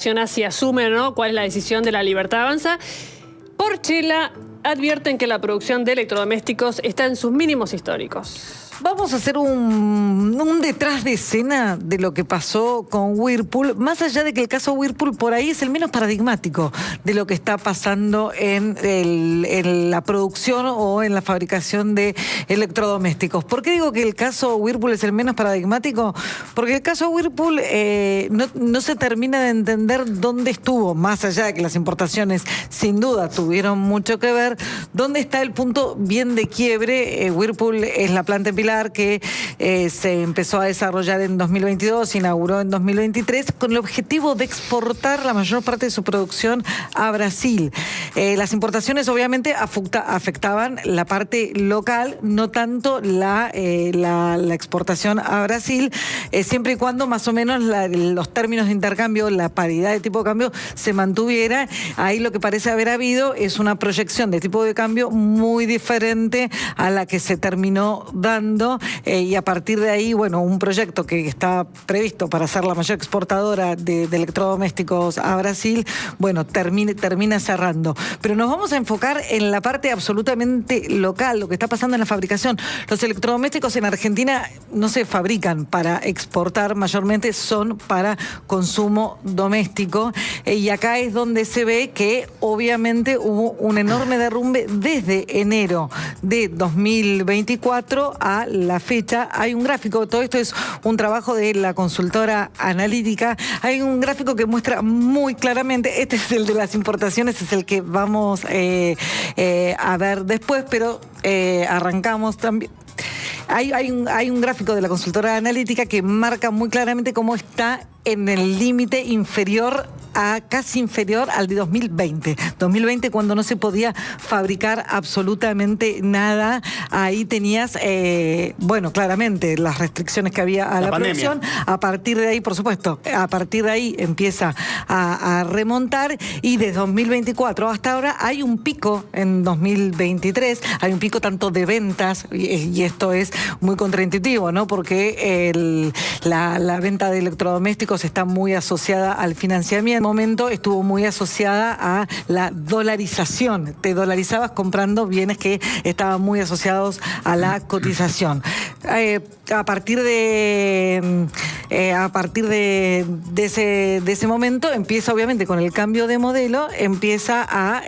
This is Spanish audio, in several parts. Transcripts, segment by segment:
Si asume o no cuál es la decisión de La Libertad Avanza. Porchela advierten que la producción de electrodomésticos está en sus mínimos históricos. Vamos a hacer un detrás de escena de lo que pasó con Whirlpool, más allá de que el caso Whirlpool por ahí es el menos paradigmático de lo que está pasando en la producción o en la fabricación de electrodomésticos. ¿Por qué digo que el caso Whirlpool es el menos paradigmático? Porque el caso Whirlpool no se termina de entender dónde estuvo, más allá de que las importaciones sin duda tuvieron mucho que ver, dónde está el punto bien de quiebre. Whirlpool es la planta en Pilar que se empezó a desarrollar en 2022, se inauguró en 2023 con el objetivo de exportar la mayor parte de su producción a Brasil. Las importaciones obviamente afectaban la parte local, no tanto la exportación a Brasil, siempre y cuando más o menos los términos de intercambio, la paridad de tipo de cambio se mantuviera. Ahí lo que parece haber habido es una proyección de tipo de cambio muy diferente a la que se terminó dando. Y a partir de ahí, bueno, un proyecto que está previsto para ser la mayor exportadora de electrodomésticos a Brasil, bueno, termina cerrando. Pero nos vamos a enfocar en la parte absolutamente local, lo que está pasando en la fabricación. Los electrodomésticos en Argentina no se fabrican para exportar, mayormente son para consumo doméstico. Y acá es donde se ve que obviamente hubo un enorme derrumbe desde enero de 2024 a la fecha. Hay un gráfico, todo esto es un trabajo de la consultora analítica, hay un gráfico que muestra muy claramente, este es el de las importaciones, es el que vamos a ver después, pero arrancamos también. Hay un gráfico de la consultora analítica que marca muy claramente cómo está en el límite inferior casi inferior al de 2020. 2020 cuando no se podía fabricar absolutamente nada, ahí tenías, bueno, claramente las restricciones que había a la producción. A partir de ahí, por supuesto, a partir de ahí empieza a remontar y desde 2024 hasta ahora hay un pico en 2023, hay un pico tanto de ventas y esto es muy contraintuitivo, ¿no? Porque la venta de electrodomésticos está muy asociada al financiamiento. En un momento estuvo muy asociada a la dolarización. Te dolarizabas comprando bienes que estaban muy asociados a la cotización. A partir de ese momento empieza, obviamente, con el cambio de modelo, empieza a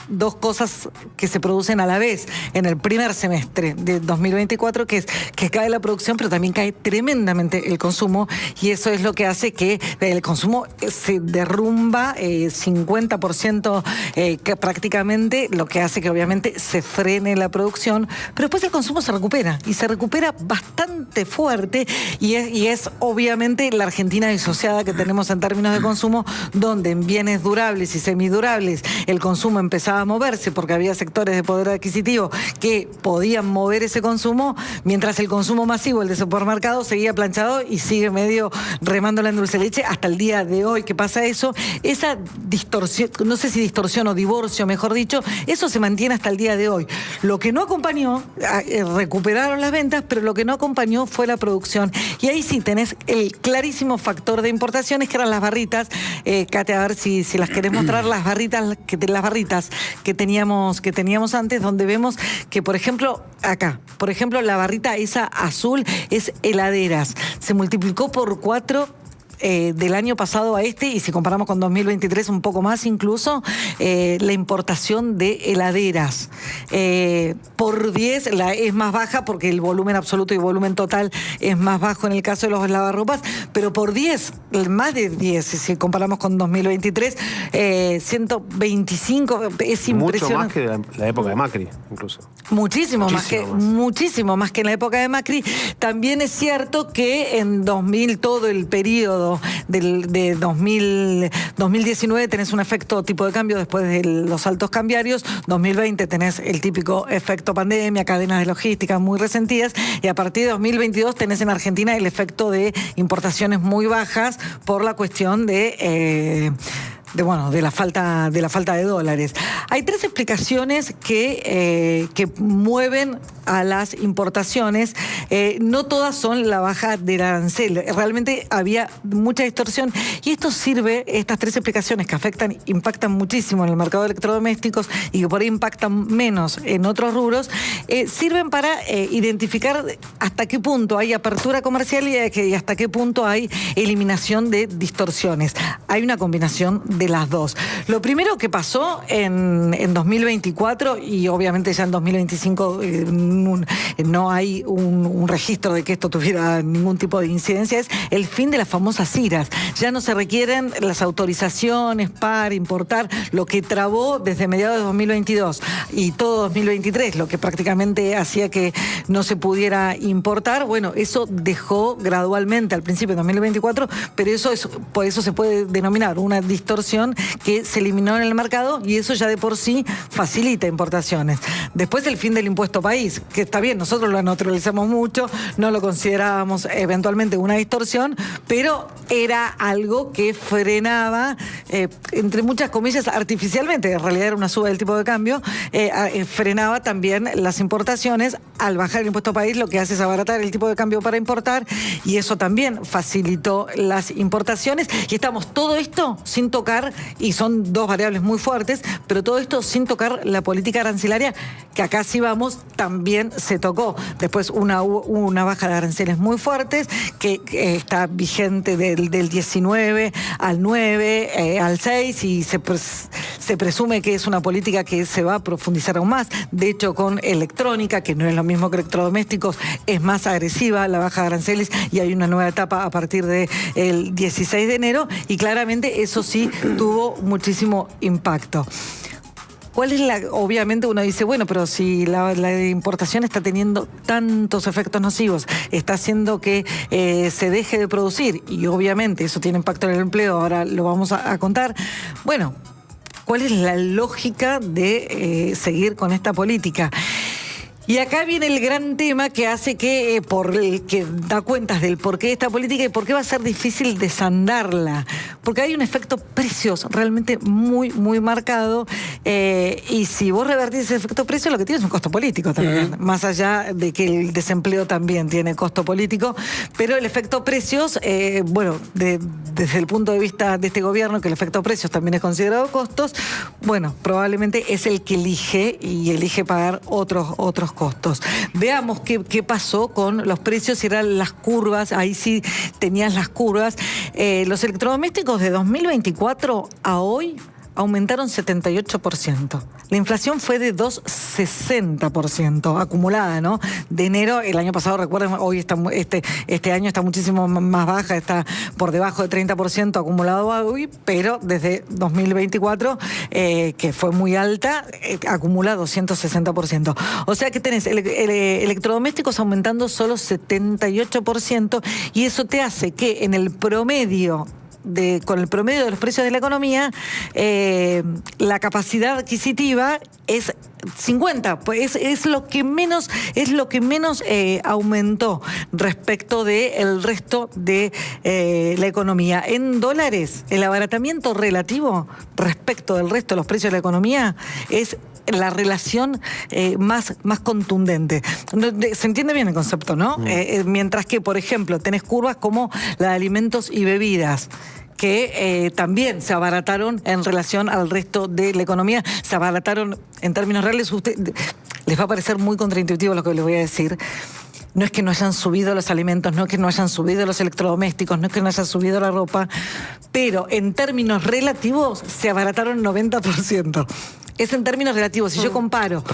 dos cosas que se producen a la vez en el primer semestre de 2024, que es que cae la producción, pero también cae tremendamente el consumo, y eso es lo que hace que el consumo se derrumba 50% que prácticamente, lo que hace que obviamente se frene la producción, pero después el consumo se recupera, y se recupera bastante fuerte, y es obviamente la Argentina disociada que tenemos en términos de consumo, donde en bienes durables y semidurables el consumo empezaba a moverse porque había sectores de poder adquisitivo que podían mover ese consumo, mientras el consumo masivo, el de supermercado, seguía planchado y sigue medio remándola en dulce leche hasta el día de hoy. ¿Qué pasa eso? Esa distorsión, no sé si distorsión o divorcio, mejor dicho, eso se mantiene hasta el día de hoy. Lo que no acompañó, recuperaron las ventas, pero lo que no acompañó fue la producción. Y ahí sí tenés el clarísimo factor de importaciones, que eran las barritas. Cate, a ver si las querés mostrar, las barritas que teníamos antes, donde vemos que, por ejemplo, acá, la barrita esa azul es heladeras. Se multiplicó por 4 del año pasado a este, y si comparamos con 2023 un poco más incluso, la importación de heladeras. Por 10 es más baja porque el volumen absoluto y volumen total es más bajo en el caso de los lavarropas, pero por 10, más de 10, si comparamos con 2023, 125, es impresionante. Mucho más que la época de Macri, incluso. Muchísimo más que en la época de Macri. También es cierto que en 2000, todo el periodo de 2019 tenés un efecto tipo de cambio después de los altos cambiarios. 2020 tenés el típico efecto pandemia, cadenas de logística muy resentidas, y a partir de 2022 tenés en Argentina el efecto de importaciones muy bajas por la cuestión de de la falta de dólares. Hay tres explicaciones que mueven a las importaciones. No todas son la baja del arancel. Realmente había mucha distorsión y esto sirve, estas tres explicaciones que impactan muchísimo en el mercado de electrodomésticos y que por ahí impactan menos en otros rubros, sirven para identificar hasta qué punto hay apertura comercial y hasta qué punto hay eliminación de distorsiones. Hay una combinación de las dos. Lo primero que pasó en 2024, y obviamente ya en 2025 no hay un registro de que esto tuviera ningún tipo de incidencia, es el fin de las famosas IRAs. Ya no se requieren las autorizaciones para importar, lo que trabó desde mediados de 2022 y todo 2023, lo que prácticamente hacía que no se pudiera importar. Bueno, eso dejó gradualmente al principio de 2024, pero por eso se puede denominar una distorsión que se eliminó en el mercado y eso ya de por sí facilita importaciones. Después el fin del impuesto país, que está bien, nosotros lo naturalizamos mucho, no lo considerábamos eventualmente una distorsión, pero era algo que frenaba, entre muchas comillas, artificialmente, en realidad era una suba del tipo de cambio, frenaba también las importaciones. Al bajar el impuesto país lo que hace es abaratar el tipo de cambio para importar y eso también facilitó las importaciones y estamos todo esto sin tocar, y son dos variables muy fuertes, pero todo esto sin tocar la política arancelaria, que acá sí vamos, también se tocó. Después una baja de aranceles muy fuertes que está vigente del 19 al 9, al 6 y se presume que es una política que se va a profundizar aún más. De hecho, con electrónica, que no es lo mismo que electrodomésticos, es más agresiva la baja de aranceles y hay una nueva etapa a partir del 16 de enero y claramente eso sí tuvo muchísimo impacto. ¿Cuál es obviamente uno dice, bueno, pero si la importación está teniendo tantos efectos nocivos, está haciendo que se deje de producir y obviamente eso tiene impacto en el empleo, ahora lo vamos a contar. Bueno, ¿cuál es la lógica de seguir con esta política? Y acá viene el gran tema que hace que da cuentas del porqué de esta política y por qué va a ser difícil desandarla. Porque hay un efecto precios realmente muy, muy marcado. Y si vos revertís ese efecto precio, lo que tiene es un costo político también. Más allá de que el desempleo también tiene costo político. Pero el efecto precios, desde el punto de vista de este gobierno, que el efecto precios también es considerado costos, bueno, probablemente es el que elige pagar otros costos. Veamos qué pasó con los precios, si eran las curvas, ahí sí tenías las curvas. Los electrodomésticos de 2024 a hoy aumentaron 78%. La inflación fue de 2,60% acumulada, ¿no? De enero, el año pasado, recuerden, hoy este año está muchísimo más baja, está por debajo de 30% acumulado hoy, pero desde 2024, que fue muy alta, acumula 260%. O sea que tenés electrodomésticos aumentando solo 78% y eso te hace que en el promedio con el promedio de los precios de la economía, la capacidad adquisitiva es 50, pues es lo que menos aumentó respecto del resto de la economía. En dólares, el abaratamiento relativo respecto del resto de los precios de la economía es la relación más contundente. Se entiende bien el concepto, ¿no? Mientras que, por ejemplo, tenés curvas como la de alimentos y bebidas, que también se abarataron en relación al resto de la economía, se abarataron en términos reales. Les va a parecer muy contraintuitivo lo que les voy a decir. No es que no hayan subido los alimentos, no es que no hayan subido los electrodomésticos, no es que no haya subido la ropa, pero en términos relativos se abarataron 90%. Es en términos relativos. Si yo comparo,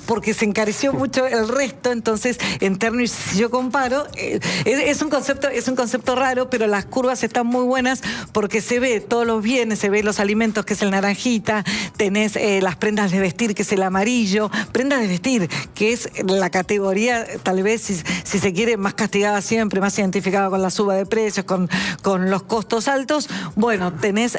porque se encareció mucho el resto, entonces en términos, si yo comparo, es un concepto raro, pero las curvas están muy buenas porque se ve todos los bienes, se ve los alimentos, que es el naranjita, tenés las prendas de vestir, que es el amarillo, prendas de vestir, que es la categoría, tal vez, si se quiere, más castigada siempre, más identificada con la suba de precios, con los costos altos. Bueno, tenés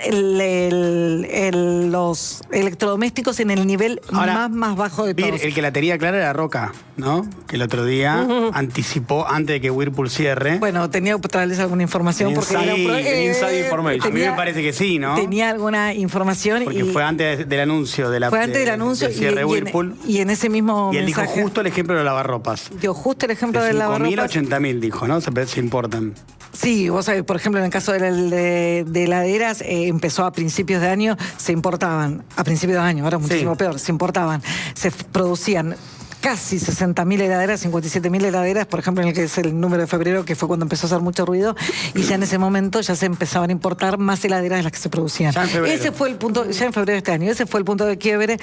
los electrodomésticos electrodomésticos en el nivel Ahora, más bajo de todos. El que la tenía clara era Roca, ¿no? Que el otro día anticipó, antes de que Whirlpool cierre. Bueno, tenía que traerles alguna información porque Inside information. A mí me parece que sí, ¿no? Tenía alguna información. Porque fue antes del anuncio de la Fue antes del anuncio del cierre de Whirlpool. y en ese mismo Y él dijo mensaje, justo el ejemplo de los lavarropas. dio justo el ejemplo De del 5.000 a lavarropas. 80.000, dijo, ¿no? Se importan. Sí, vos sabés, por ejemplo, en el caso de heladeras, empezó a principios de año, se importaban, a principios de año, ahora es muchísimo peor, se importaban, se producían casi 60.000 heladeras, 57.000 heladeras, por ejemplo, en el que es el número de febrero, que fue cuando empezó a hacer mucho ruido, y ya en ese momento ya se empezaban a importar más heladeras de las que se producían. Ya en febrero. Ese fue el punto, ya en febrero de este año, ese fue el punto de quiebre,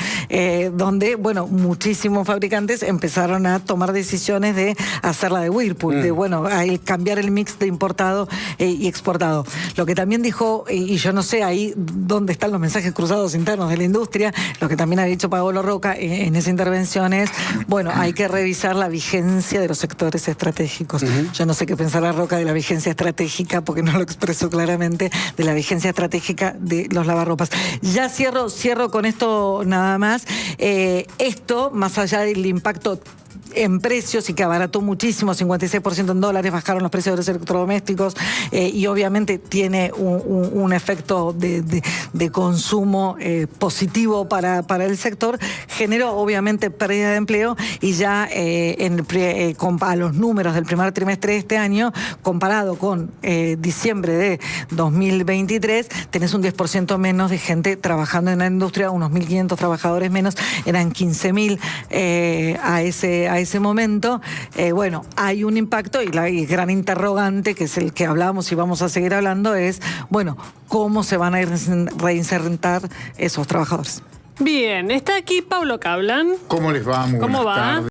donde, bueno, muchísimos fabricantes empezaron a tomar decisiones de hacer la de Whirlpool, de, bueno, a cambiar el mix de importado y exportado. Lo que también dijo, y yo no sé ahí dónde están los mensajes cruzados internos de la industria, lo que también ha dicho Paolo Roca en esa intervención es, bueno, hay que revisar la vigencia de los sectores estratégicos. Yo no sé qué pensará Roca de la vigencia estratégica, porque no lo expresó claramente, de la vigencia estratégica de los lavarropas. Ya cierro con esto nada más. Esto, más allá del impacto en precios y que abarató muchísimo, 56% en dólares, bajaron los precios de los electrodomésticos y obviamente tiene un efecto de consumo positivo para el sector, generó obviamente pérdida de empleo y ya a los números del primer trimestre de este año, comparado con diciembre de 2023, tenés un 10% menos de gente trabajando en la industria, unos 1.500 trabajadores menos, eran 15.000 a ese momento. Bueno, hay un impacto y la gran interrogante, que es el que hablamos y vamos a seguir hablando, es, bueno, ¿cómo se van a reinsertar esos trabajadores? Bien, está aquí Pablo Kaplan. ¿Cómo les va? Muy ¿Cómo buenas va? tardes.